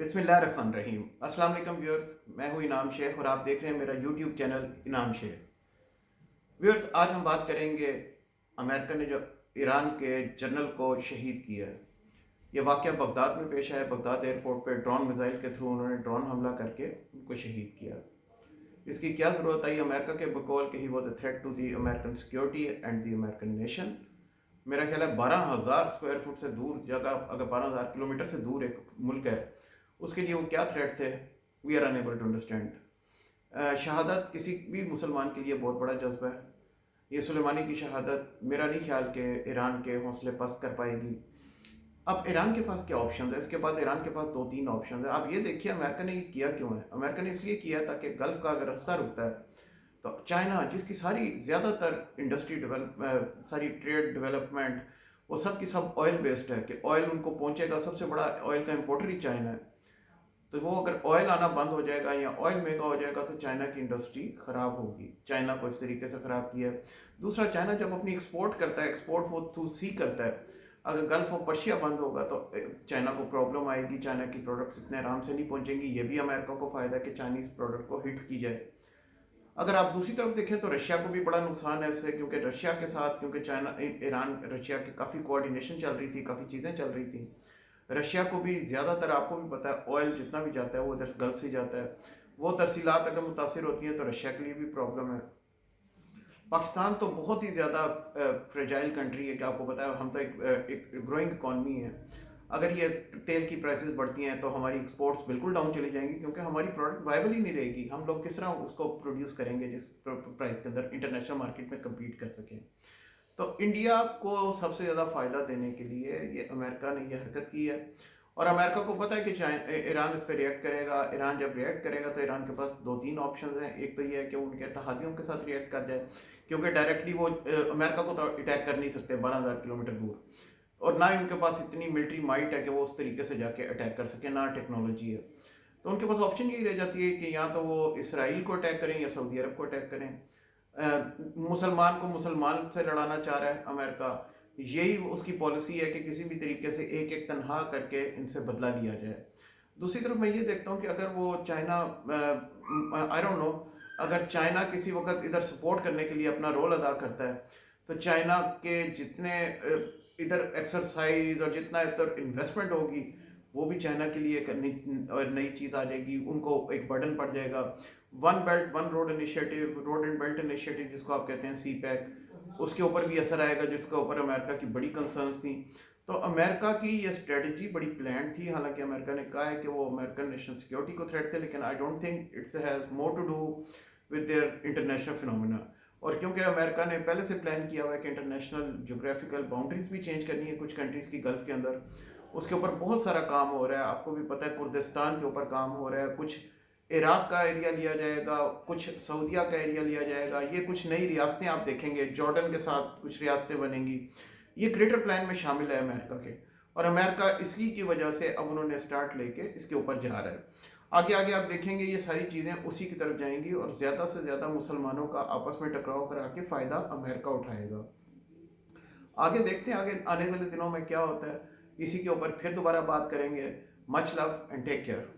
बिस्मिल्लाहिर्रहमानिर्रहीम। अस्सलाम वालेकुम व्यूअर्स, मैं हूं इनाम शेख और आप देख रहे हैं मेरा यूट्यूब चैनल इनाम शेख। व्यूअर्स, आज हम बात करेंगे अमेरिका ने जो ईरान के जनरल को शहीद किया है। ये वाक़या बगदाद में पेश आया। बगदाद एयरपोर्ट पे ड्रोन मिसाइल के थ्रू उन्होंने ड्रोन हमला करके उनको शहीद किया। इसकी क्या ज़रूरत आई? अमेरिका के बकौल कि he was a threat to the American security and the American nation. मेरा ख्याल है 12,000 स्क्वायर फुट से दूर जगह, अगर 12,000 किलोमीटर से दूर एक मुल्क है, उसके लिए वो क्या थ्रेट थे? We are unable to understand. शहादत किसी भी मुसलमान के लिए बहुत बड़ा जज्बा है। ये सुलेमानी की शहादत मेरा नहीं ख्याल कि ईरान के हौसले पस्त कर पाएगी। अब ईरान के पास क्या ऑप्शन है? इसके बाद ईरान के पास 2-3 ऑप्शन है। आप ये देखिए अमेरिका ने ये किया क्यों है। अमेरिका ने इसलिए किया ताकि गल्फ का अगर रास्ता रुकता है तो चाइना, जिसकी सारी ज़्यादातर इंडस्ट्री डेवलप, सारी ट्रेड डेवलपमेंट, वो सब की सब ऑयल बेस्ड है कि ऑयल उनको पहुंचेगा। सबसे बड़ा ऑयल का इंपोर्टर ही चाइना है। तो वो अगर ऑयल आना बंद हो जाएगा या ऑयल महंगा हो जाएगा तो चाइना की इंडस्ट्री ख़राब होगी। चाइना को इस तरीके से ख़राब किया है। दूसरा, चाइना जब अपनी एक्सपोर्ट करता है, एक्सपोर्ट वो थ्रू सी करता है। अगर गल्फ ऑफ पर्शिया बंद होगा तो चाइना को प्रॉब्लम आएगी। चाइना की प्रोडक्ट्स इतने आराम से नहीं पहुंचेंगी। ये भी अमेरिका को फ़ायदा है कि चाइनीज़ प्रोडक्ट को हिट की जाए। अगर आप दूसरी तरफ देखें तो रशिया को भी बड़ा नुकसान है इससे, क्योंकि रशिया के साथ, क्योंकि चाइना ईरान रशिया की काफ़ी कोऑर्डिनेशन चल रही थी, काफ़ी चीज़ें चल रही थी। रशिया को भी ज़्यादातर, आपको भी पता है, ऑयल जितना भी जाता है वो इधर गल्फ से जाता है। वो तरसीलात अगर मुतासिर होती हैं तो रशिया के लिए भी प्रॉब्लम है। पाकिस्तान तो बहुत ही ज़्यादा फ्रेजाइल कंट्री है कि आपको पता है हम तो एक ग्रोइंग इकॉनमी है। अगर ये तेल की प्राइसेस बढ़ती हैं तो हमारी एक्सपोर्ट्स बिल्कुल डाउन चली जाएंगी, क्योंकि हमारी प्रोडक्ट वायबल ही नहीं रहेगी। हम लोग किस तरह उसको प्रोड्यूस करेंगे जिस प्राइस के अंदर इंटरनेशनल मार्केट में कम्पीट कर सकें। तो इंडिया को सबसे ज़्यादा फ़ायदा देने के लिए ये अमेरिका ने ये हरकत की है। और अमेरिका को पता है कि ईरान इस पर रिएक्ट करेगा। ईरान जब रिएक्ट करेगा तो ईरान के पास 2-3 ऑप्शन हैं। एक तो ये है कि उनके इत्तेहादियों के साथ रिएक्ट कर जाए, क्योंकि डायरेक्टली वो अमेरिका को तो अटैक कर नहीं सकते 12,000 किलोमीटर दूर, और ना ही उनके पास इतनी मिलिट्री माइट है कि वो उस तरीके से जाके अटैक कर सके, ना टेक्नोलॉजी है। तो उनके पास ऑप्शन यही रह जाती है कि या तो वो इसराइल को अटैक करें या सऊदी अरब को अटैक करें। मुसलमान को मुसलमान से लड़ाना चाह रहा है अमेरिका। यही उसकी पॉलिसी है कि किसी भी तरीके से एक एक तनहा करके इनसे बदला लिया जाए। दूसरी तरफ मैं ये देखता हूँ कि अगर वो चाइना, आई डोंट नो, अगर चाइना किसी वक्त इधर सपोर्ट करने के लिए अपना रोल अदा करता है तो चाइना के जितने इधर एक्सरसाइज और जितना इधर इन्वेस्टमेंट होगी वो भी चाइना के लिए एक नई चीज़ आ जाएगी। उनको एक बर्डन पड़ जाएगा। One belt one road initiative, road and belt initiative जिसको आप कहते हैं, सी पैक, उसके ऊपर भी असर आएगा, जिसके ऊपर अमेरिका की बड़ी कंसर्न्स थी। तो अमेरिका की ये स्ट्रेटजी बड़ी प्लान थी। हालांकि अमेरिका ने कहा है कि वो अमेरिकन नेशनल सिक्योरिटी को थ्रेट थे, लेकिन I don't think it's has more to do with their international phenomena. और क्योंकि अमेरिका ने पहले से प्लान किया हुआ है कि इंटरनेशनल जोग्राफिकल बाउंड्रीज भी चेंज करनी है कुछ कंट्रीज़ की गल्फ के अंदर, उसके ऊपर बहुत सारा काम हो रहा है। आपको भी पता है कुर्दिस्तान के ऊपर काम हो रहा है, कुछ इराक का एरिया लिया जाएगा, कुछ सऊदीया का एरिया लिया जाएगा। ये कुछ नई रियासतें आप देखेंगे, जॉर्डन के साथ कुछ रियासतें बनेंगी। ये ग्रेटर प्लान में शामिल है अमेरिका के। और अमेरिका इसी की वजह से अब उन्होंने स्टार्ट लेके इसके ऊपर जा रहा है। आगे आगे आप देखेंगे ये सारी चीज़ें उसी की तरफ जाएंगी और ज़्यादा से ज़्यादा मुसलमानों का आपस में टकराव करा के फ़ायदा अमेरिका उठाएगा। आगे देखते हैं आगे आने वाले दिनों में क्या होता है। इसी के ऊपर फिर दोबारा बात करेंगे। Much love and take care.